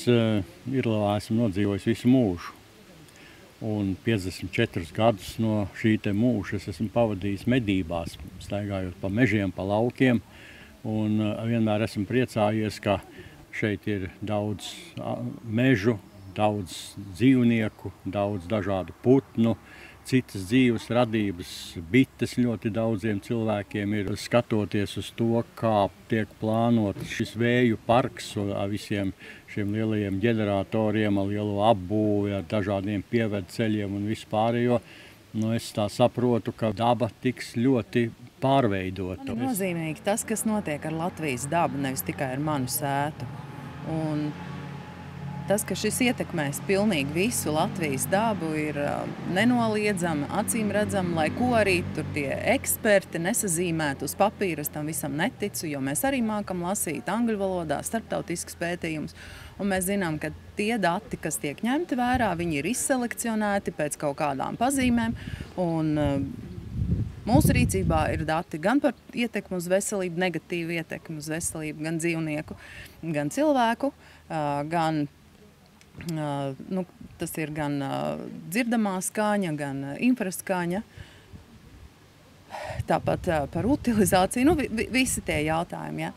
Irlavā esmu nodzīvojis visu mūžu. Un 54 gadus no šī te mūža es esmu pavadījis medībās, staigājot pa mežiem, pa laukiem. Un vienmēr esmu priecājies, ka šeit ir daudz mežu, daudz dzīvnieku, daudz dažādu putnu, citas dzīves radības, bites ļoti daudziem cilvēkiem ir. Skatoties uz to, kā tiek plānots šis vēju parks ar visiem šiem lielajiem ģeneratoriem, ar lielo apbūvi, ar dažādiem pievedceļiem un vispārējo, es tā saprotu, ka daba tiks ļoti pārveidota. Man ir nozīmīgi tas, kas notiek ar Latvijas dabu, nevis tikai ar manu sētu. Un tas, ka šis ietekmēs pilnīgi visu Latvijas dabu, ir nenoliedzami, acīmredzami, lai ko arī tur tie eksperti nesazīmētu uz papīra, es tam visam neticu, jo mēs arī mākam lasīt angļu valodā, starptautiskus pētījumus, un mēs zinām, ka tie dati, kas tiek ņemti vērā, viņi ir izselekcionēti pēc kaut kādām pazīmēm, un mūsu rīcībā ir dati gan par ietekmu uz veselību, negatīvu ietekmu uz veselību, gan dzīvnieku, gan cilvēku, gan tas ir gan dzirdamā skaņa, gan infraskaņa, tāpat par utilizāciju, visi tie jautājumi. Ja?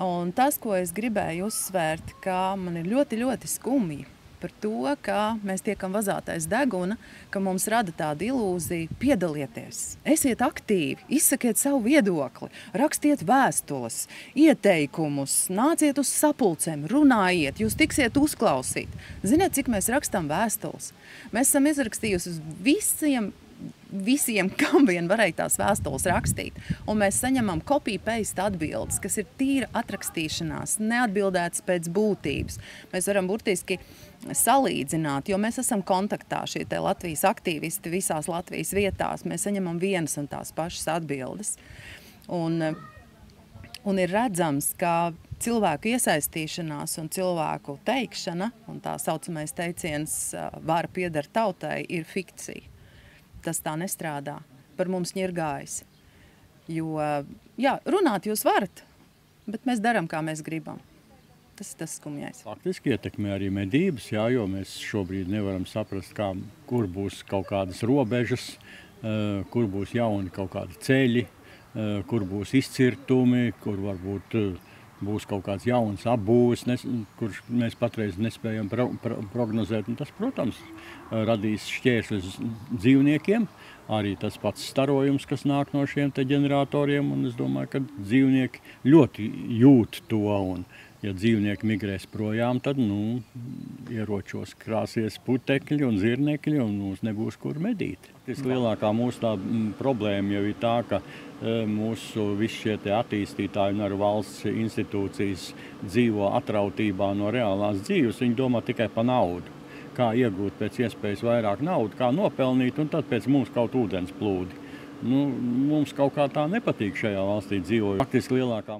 Un tas, ko es gribēju uzsvērt, ka man ir ļoti, ļoti skumji par to, ka mēs tiekam vazātais deguna, ka mums rada tāda ilūzija piedalieties. Esiet aktīvi, izsakiet savu viedokli, rakstiet vēstules, ieteikumus, nāciet uz sapulcēm, runājiet, jūs tiksiet uzklausīt. Ziniet, cik mēs rakstam vēstules? Mēs esam izrakstījusi uz visiem, kam vien varēja tās vēstules rakstīt. Un mēs saņemam copy-paste atbildes, kas ir tīra atrakstīšanās, neatbildētas pēc būtības. Mēs varam burtiski salīdzināt, jo mēs esam kontaktā, šie te Latvijas aktīvisti visās Latvijas vietās. Mēs saņemam vienas un tās pašas atbildes. Un ir redzams, ka cilvēku iesaistīšanās un cilvēku teikšana, un tā saucamais teiciens vara pieder tautai, ir fikcija. Tas tā nestrādā. Par mums ņirgājas. Jo, jā, runāt jūs varat, bet mēs daram, kā mēs gribam. Tas ir tas skumjais. Faktiski ietekmē arī medības, jā, jo mēs šobrīd nevaram saprast, kur būs kaut kādas robežas, kur būs jauni kaut kādi ceļi, kur būs izcirtumi, kur varbūt būs kaut kāds jauns apbūves, kurš mēs patreiz nespējam prognozēt. Un tas, protams, radīs šķēršļus dzīvniekiem, arī tas pats starojums, kas nāk no šiem te ģeneratoriem, un es domāju, ka dzīvnieki ļoti jūt to, un ja dzīvnieki migrēs projām, tad, ieročos krāsies putekļi un zirnekļi, un mums nebūs kur medīt. Lielākā mūsu tā problēma jau ir tā, ka mūsu visi šie te attīstītāji un arī valsts institūcijas dzīvo atrautībā no reālās dzīves. Viņi domā tikai par naudu. Kā iegūt pēc iespējas vairāk naudu, kā nopelnīt, un tad pēc mums kaut ūdens plūdi. Mums kaut kā tā nepatīk šajā valstī dzīvojot. Faktiski lielākā